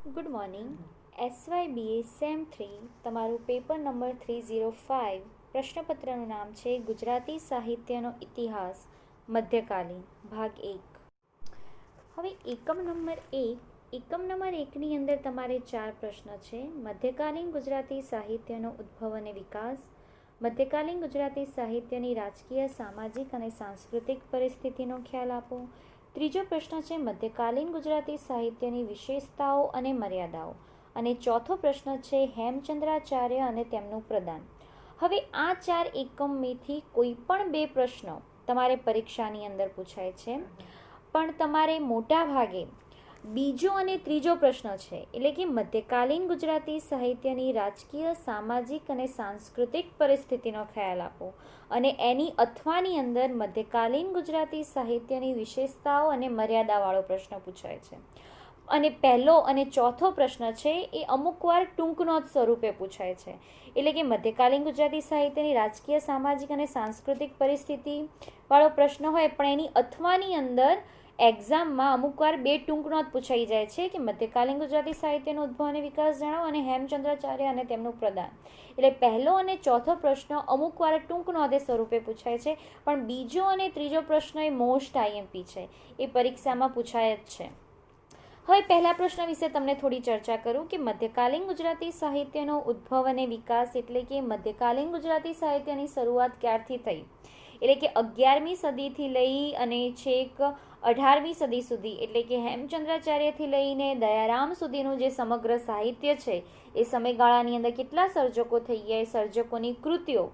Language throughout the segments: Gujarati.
Good morning. SYBA સેમ 3 તમારું પેપર નંબર 305. પ્રશ્નપત્રનું નામ છે ગુજરાતી સાહિત્યનો ઇતિહાસ મધ્યકાલીન ભાગ 1. હવે એકમ નંબર 1ની અંદર તમારે 4 પ્રશ્ન છે. મધ્યકાલીન ગુજરાતી સાહિત્યનો ઉદ્ભવ અને વિકાસ, મધ્યકાલીન ગુજરાતી સાહિત્યની રાજકીય, સામાજિક અને સાંસ્કૃતિક પરિસ્થિતિનો ખ્યાલ આપો. ત્રીજો પ્રશ્ન છે મધ્યકાલીન ગુજરાતી સાહિત્યની વિશેષતાઓ અને મર્યાદાઓ, અને ચોથો પ્રશ્ન છે હેમચંદ્રાચાર્ય અને તેમનું પ્રદાન. હવે આ 4 એકમમાંથી કોઈ પણ 2 પ્રશ્નો તમારે પરીક્ષાની અંદર પૂછાય છે, પણ તમારે મોટા ભાગે બીજો અને ત્રીજો પ્રશ્ન છે, એટલે કે મધ્યકાલીન ગુજરાતી સાહિત્યની રાજકીય, સામાજિક અને સાંસ્કૃતિક પરિસ્થિતિનો ખ્યાલ આપો, અને એની અથવાની અંદર મધ્યકાલીન ગુજરાતી સાહિત્યની વિશેષતાઓ અને મર્યાદાવાળો પ્રશ્ન પૂછાય છે. અને પહેલો અને ચોથો પ્રશ્ન છે એ અમુકવાર ટૂંકનોંધ સ્વરૂપે પૂછાય છે, એટલે કે મધ્યકાલીન ગુજરાતી સાહિત્યની રાજકીય, સામાજિક અને સાંસ્કૃતિક પરિસ્થિતિવાળો પ્રશ્ન હોય, પણ એની અથવાની અંદર એક્ઝામમાં અમુકવાર 2 ટૂંકનોંધ પૂછાઈ જાય છે કે મધ્યકાલીન ગુજરાતી સાહિત્યનો ઉદ્ભવ અને વિકાસ જણાવો અને હેમચંદ્રાચાર્ય અને તેમનું પ્રદાન. એટલે પહેલો અને ચોથો પ્રશ્ન અમુકવાર ટૂંકનોંધે સ્વરૂપે પૂછાય છે, પણ બીજો અને ત્રીજો પ્રશ્ન એ મોસ્ટ આઈએમપી છે, એ પરીક્ષામાં પૂછાય જ છે. હવે પહેલા પ્રશ્ન વિશે તમને થોડી ચર્ચા કરું કે મધ્યકાલીન ગુજરાતી સાહિત્યનો ઉદ્ભવ અને વિકાસ, એટલે કે મધ્યકાલીન ગુજરાતી સાહિત્યની શરૂઆત ક્યારથી થઈ, એટલે કે 11મી સદીથી લઈ અને છેક 18મી સદી સુધી, એટલે કે હેમચંદ્રાચાર્યથી લઈને દયારામ સુધીનું જે સમગ્ર સાહિત્ય છે એ સમયગાળાની અંદર કેટલા સર્જકો થઈ ગયા, સર્જકોની કૃતિઓ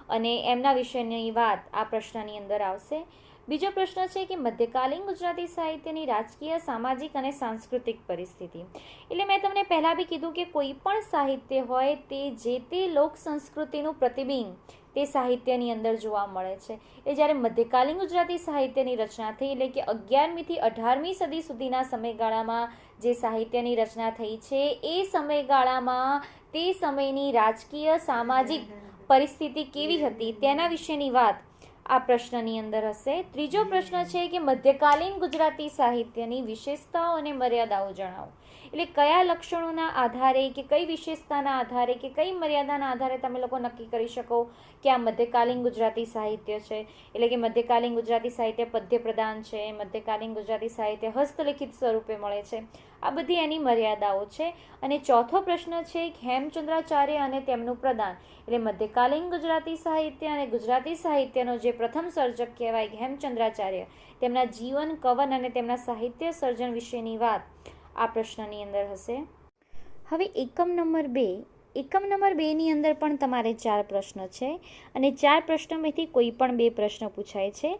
અને એમના વિશેની વાત આ પ્રશ્નની અંદર આવશે. બીજો પ્રશ્ન છે કે મધ્યકાલીન ગુજરાતી સાહિત્યની રાજકીય, સામાજિક અને સાંસ્કૃતિક પરિસ્થિતિ. એટલે મેં તમને પહેલાં બી કીધું કે કોઈ પણ સાહિત્ય હોય તે જે તે લોક સંસ્કૃતિનું પ્રતિબિંબ તે સાહિત્યની અંદર જોવા મળે છે. એ જ્યારે મધ્યકાલીન ગુજરાતી સાહિત્યની રચના થઈ, એટલે કે 11મીથી 18મી સદી સુધીના સમયગાળામાં જે સાહિત્યની રચના થઈ છે, એ સમયગાળામાં તે સમયની રાજકીય, સામાજિક પરિસ્થિતિ કેવી હતી તેના વિશેની વાત આ પ્રશ્નની અંદર હશે. ત્રીજો પ્રશ્ન છે કે મધ્યકાલીન ગુજરાતી સાહિત્યની વિશેષતાઓ અને મર્યાદાઓ જણાવો, એટલે કયા લક્ષણોના આધારે કે કઈ વિશેષતાના આધારે કે કઈ મર્યાદાના આધારે તમે લોકો નક્કી કરી શકો કે આ મધ્યકાલીન ગુજરાતી સાહિત્ય છે. એટલે કે મધ્યકાલીન ગુજરાતી સાહિત્ય પદ્ય પ્રધાન છે, મધ્યકાલીન ગુજરાતી સાહિત્ય હસ્તલિખિત સ્વરૂપે મળે છે, આ બધી એની મર્યાદાઓ છે. અને ચોથો પ્રશ્ન છે હેમચંદ્રાચાર્ય અને તેમનું પ્રદાન, એટલે મધ્યકાલીન ગુજરાતી સાહિત્ય અને ગુજરાતી સાહિત્યનો જે પ્રથમ સર્જક કહેવાય હેમચંદ્રાચાર્ય, તેમના જીવન, કવન અને તેમના સાહિત્ય સર્જન વિશેની વાત આ પ્રશ્નની અંદર હશે. હવે એકમ નંબર 2ની અંદર પણ તમારે 4 પ્રશ્ન છે, અને 4 પ્રશ્નોમાંથી કોઈ પણ 2 પ્રશ્ન પૂછાય છે.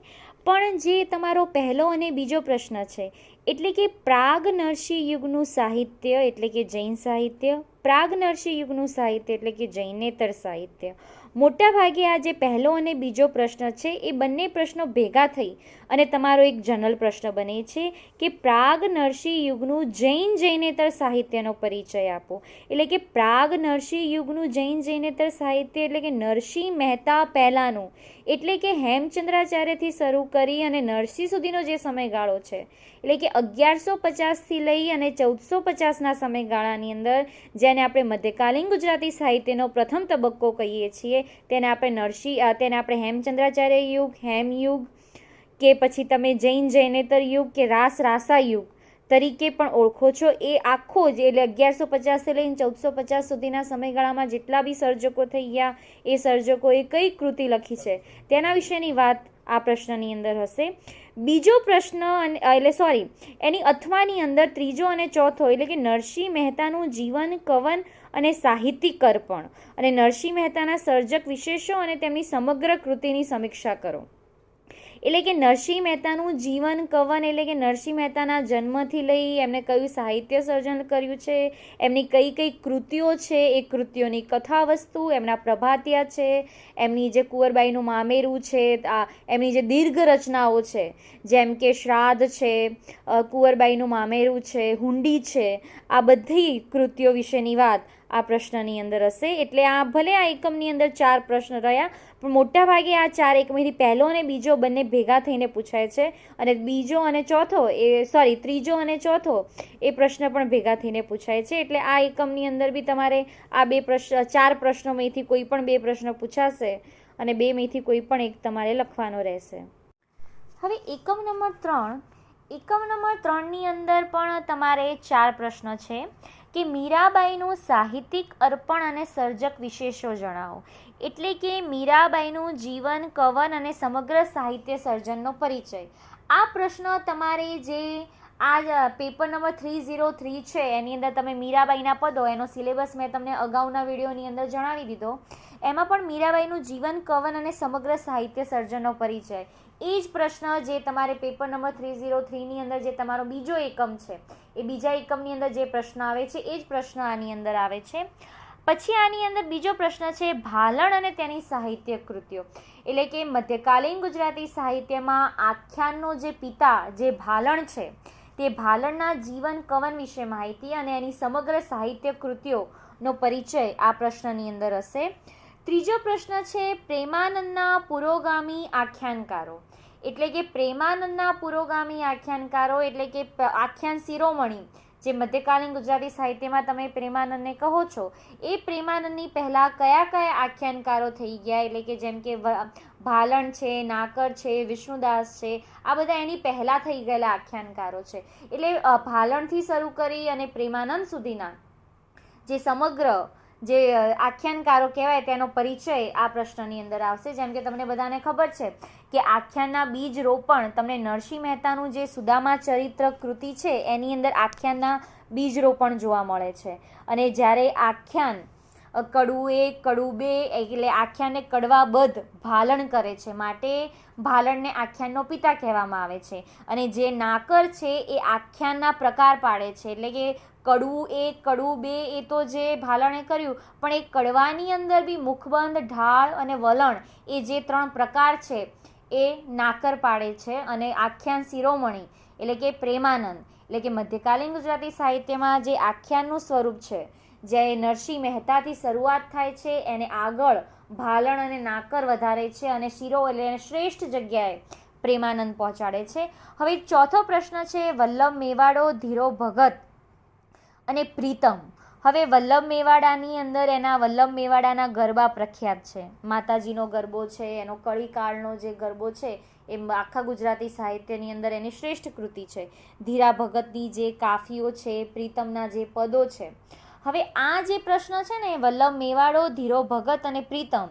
પણ જે તમારો પહેલો અને બીજો પ્રશ્ન છે, એટલે કે પ્રાગ નરસિંહ યુગનું સાહિત્ય, એટલે કે જૈન સાહિત્ય, પ્રાગ નરસિંહ યુગનું સાહિત્ય, એટલે કે જૈનેતર સાહિત્ય, મોટા ભાગે આ જે પહેલો અને બીજો પ્રશ્ન છે એ બંને પ્રશ્નો ભેગા થઈ અને તમારો એક જનરલ પ્રશ્ન બને છે કે પ્રાગ નરસિંહ યુગનું જૈનેતર સાહિત્યનો પરિચય આપો. એટલે કે પ્રાગ નરસિંહ યુગનું જૈનેતર સાહિત્ય, એટલે કે નરસિંહ મહેતા પહેલાંનું, એટલે કે હેમચંદ્રાચાર્યથી શરૂ કરી અને નરસિંહ સુધીનો જે સમયગાળો છે, એટલે કે 1150થી લઈ અને 1450ના સમયગાળાની અંદર, જેને આપણે મધ્યકાલીન ગુજરાતી સાહિત્યનો પ્રથમ તબક્કો કહીએ છીએ, તેને આપણે હેમચંદ્રાચાર્ય યુગ, હેમયુગ, કે પછી તમે જૈનેતર યુગ કે રાસા યુગ તરીકે પણ ઓળખો છો. એ આખો જ, એટલે 1150થી લઈને 1450 સુધીના સમયગાળામાં જેટલા બી સર્જકો થઈ ગયા, એ સર્જકોએ કઈ કૃતિ લખી છે તેના વિશેની વાત આ પ્રશ્નની અંદર હશે. બીજો પ્રશ્ન એની અથવાની અંદર ત્રીજો અને ચોથો, એટલે કે નરસિંહ મહેતાનું જીવન, કવન અને સાહિત્યિક અર્પણ, અને નરસિંહ મહેતાના સર્જક વિશેષો અને તેમની સમગ્ર કૃતિની સમીક્ષા કરો. એટલે કે નરસિંહ મહેતાનું જીવન, કવન, એટલે કે નરસિંહ મહેતાના જન્મથી લઈ એમને કયું સાહિત્ય સર્જન કર્યું છે, એમની કઈ કઈ કૃતિઓ છે, એ કૃતિઓની કથા વસ્તુ, એમના પ્રભાતિયા છે, એમની જે કુંવરબાઈનું મામેરું છે, એમની જે દીર્ઘ રચનાઓ છે, જેમ કે શ્રાદ્ધ છે, કુંવરબાઈનું મામેરું છે, હુંડી છે, આ બધી કૃતિઓ વિશેની વાત આ પ્રશ્નની અંદર હશે. એટલે આ ભલે આ એકમની અંદર 4 પ્રશ્ન રહ્યા, પણ મોટા ભાગે આ 4 એકમમાંથી પહેલો અને બીજો બંને ભેગા થઈને પૂછાય છે, અને ત્રીજો અને ચોથો એ પ્રશ્ન પણ ભેગા થઈને પૂછાય છે. એટલે આ એકમની અંદર બી તમારે આ 4 પ્રશ્નોમાંથી કોઈ પણ 2 પ્રશ્ન પૂછાશે અને 2માંથી કોઈ પણ એક તમારે લખવાનો રહેશે. હવે એકમ નંબર 3ની અંદર પણ તમારે 4 પ્રશ્નો છે કે મીરાબાઈનું સાહિત્યિક અર્પણ અને સર્જક વિશેષો જણાવો. એટલે કે મીરાબાઈનું જીવન, કવન અને સમગ્ર સાહિત્ય સર્જનનો પરિચય. આ પ્રશ્ન તમારે જે આ પેપર નંબર 303 છે એની અંદર તમે મીરાબાઈના પદો, એનો સિલેબસ મેં તમને અગાઉના વિડીયોની અંદર જણાવી દીધો. એમાં પણ મીરાબાઈનું જીવન, કવન અને સમગ્ર સાહિત્ય સર્જનનો પરિચય, એ જ પ્રશ્ન જે તમારે પેપર નંબર 303ની અંદર જે તમારો બીજો એકમ છે, એ બીજા એકમની અંદર જે પ્રશ્ન આવે છે એ જ પ્રશ્ન આની અંદર આવે છે. પછી આની અંદર બીજો પ્રશ્ન છે ભાલણ અને તેની સાહિત્ય કૃતિઓ. એટલે કે મધ્યકાલીન ગુજરાતી સાહિત્યમાં આખ્યાનનો જે પિતા જે ભાલણ છે, તે ભાલણના જીવન, કવન વિશે માહિતી અને એની સમગ્ર સાહિત્ય કૃતિઓનો પરિચય આ પ્રશ્નની અંદર હશે. ત્રીજો પ્રશ્ન છે પ્રેમાનંદના પુરોગામી આખ્યાનકારો. એટલે કે પ્રેમાનંદના પુરોગામી આખ્યાનકારો એટલે કે આખ્યાન શિરોમણી જે મધ્યકાલીન ગુજરાતી સાહિત્યમાં તમે પ્રેમાનંદને કહો છો, એ પ્રેમાનંદની પહેલાં કયા કયા આખ્યાનકારો થઈ ગયા. એટલે કે જેમ કે ભાલણ છે, નાકર છે, વિષ્ણુદાસ છે, આ બધા એની પહેલાં થઈ ગયેલા આખ્યાનકારો છે. એટલે ભાલણથી શરૂ કરી અને પ્રેમાનંદ સુધીના જે સમગ્ર જે આખ્યાનકારો કહેવાય તેનો પરિચય આ પ્રશ્નની અંદર આવશે. જેમ કે તમને બધાને ખબર છે કે આખ્યાનના બીજ રોપણ તમને નરસિંહ મહેતાનું જે સુદામા ચરિત્ર કૃતિ છે એની અંદર આખ્યાનના બીજ રોપણ જોવા મળે છે. અને જ્યારે આખ્યાન કડવું 1, કડવું 2 એટલે આખ્યાનને કડવાબદ્ધ ભાલણ કરે છે, માટે ભાલણને આખ્યાનનો પિતા કહેવામાં આવે છે. અને જે નાકર છે એ આખ્યાનના પ્રકાર પાડે છે. એટલે કે કડવું 1, કડવું 2 એ તો જે ભાલણે કર્યું, પણ એ કડવાની અંદર બી મુખબંધ, ઢાળ અને વલણ એ જે 3 પ્રકાર છે એ નાકર પાડે છે. અને આખ્યાન શિરોમણી એટલે કે પ્રેમાનંદ એટલે કે મધ્યકાલીન ગુજરાતી સાહિત્યમાં જે આખ્યાનનું સ્વરૂપ છે, જે નરસિંહ મહેતાથી શરૂઆત થાય છે, એને આગળ ભાલણ અને નાકર વધારે છે અને શિરો એટલે એને શ્રેષ્ઠ જગ્યાએ પ્રેમાનંદ પહોંચાડે છે. હવે ચોથો પ્રશ્ન છે વલ્લભ મેવાડો, ધીરો ભગત અને પ્રીતમ. હવે વલ્લભ મેવાડાની અંદર એના વલ્લભ મેવાડાના ગરબા પ્રખ્યાત છે. માતાજીનો ગરબો છે, એનો કળીકાળનો જે ગરબો છે એ આખા ગુજરાતી સાહિત્યની અંદર એની શ્રેષ્ઠ કૃતિ છે. ધીરા ભગતની જે કાફીઓ છે, પ્રીતમના જે પદો છે. હવે આ જે પ્રશ્ન છે ને વલ્લભ મેવાડો, ધીરો ભગત અને પ્રીતમ,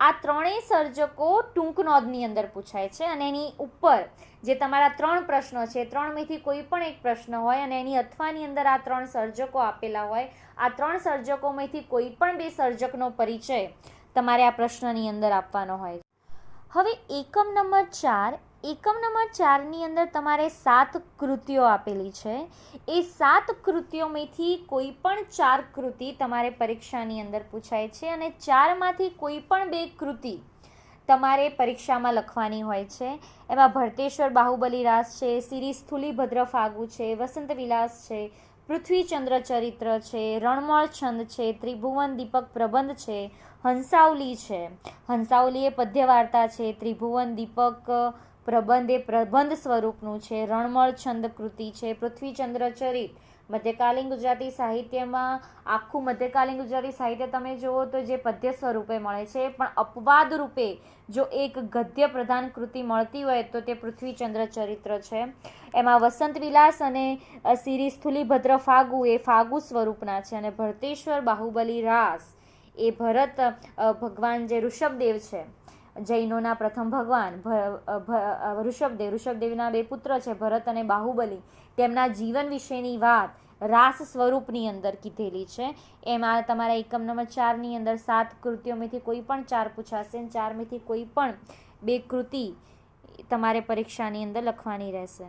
આ ત્રણેય સર્જકો ટૂંક નોંધની અંદર પૂછાય છે. અને એની ઉપર જે તમારા 3 પ્રશ્નો છે, 3માંથી કોઈ પણ એક પ્રશ્ન હોય અને એની અથવાની અંદર આ 3 સર્જકો આપેલા હોય, આ 3 સર્જકોમાંથી કોઈ પણ 2 સર્જકનો પરિચય તમારે આ પ્રશ્નની અંદર આપવાનો હોય. હવે એકમ નંબર 4ની અંદર તમારે 7 કૃતિઓ આપેલી છે. એ 7 કૃતિઓમાંથી કોઈ પણ 4 કૃતિ તમારે પરીક્ષાની અંદર પૂછાય છે. અને 4માંથી કોઈ પણ 2 કૃતિ તમારે પરીક્ષામાં લખવાની હોય છે. એમાં ભરતેશ્વર બાહુબલી રાસ છે, સિરી સ્થુલીભદ્ર ફાગુ છે, વસંત વિલાસ છે, પૃથ્વીચંદ્ર ચરિત્ર છે, રણમળ છંદ છે, ત્રિભુવન દીપક પ્રબંધ છે, હંસાવલી છે. હંસાવલી એ પદ્ય વાર્તા છે, ત્રિભુવન દીપક પ્રબંધ એ પ્રબંધ સ્વરૂપનું છે, રણમળ છંદ કૃતિ છે, પૃથ્વીચંદ્ર ચરિત. મધ્યકાલીન ગુજરાતી સાહિત્યમાં આખું મધ્યકાલીન ગુજરાતી સાહિત્ય તમે જુઓ તો જે પદ્ય સ્વરૂપે મળે છે, પણ અપવાદ રૂપે જો એક ગદ્ય પ્રધાન કૃતિ મળતી હોય તો તે પૃથ્વીચંદ્ર ચરિત્ર છે. એમાં વસંત વિલાસ અને સિરી સ્થુલીભદ્ર ફાગુ એ ફાગુ સ્વરૂપના છે. અને ભરતેશ્વર બાહુબલી રાસ એ ભરત ભગવાન જે ઋષભદેવ છે, જૈનોના પ્રથમ ભગવાન ઋષભદેવના 2 પુત્ર છે ભરત અને બાહુબલી, તેમના જીવન વિશેની વાત રાસ સ્વરૂપની અંદર કીધેલી છે. એમાં તમારા એકમ નંબર 4ની અંદર 7 કૃતિઓમાંથી કોઈ પણ 4 પૂછાશે. 4માંથી કોઈ પણ 2 કૃતિ તમારે પરીક્ષાની અંદર લખવાની રહેશે.